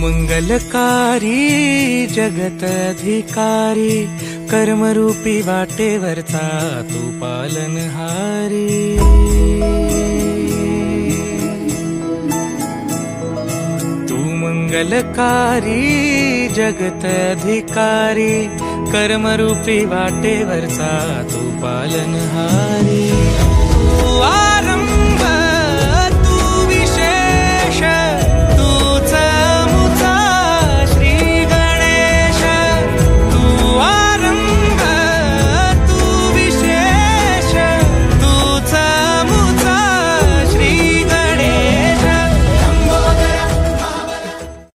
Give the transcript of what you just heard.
मंगलकारी जगत अधिकारी, कर्मरूपी वाटेवरचा तू पालनहारी। तू मंगलकारी जगत अधिकारी, कर्मरूपी वाटेवरचा तू पालनहारी।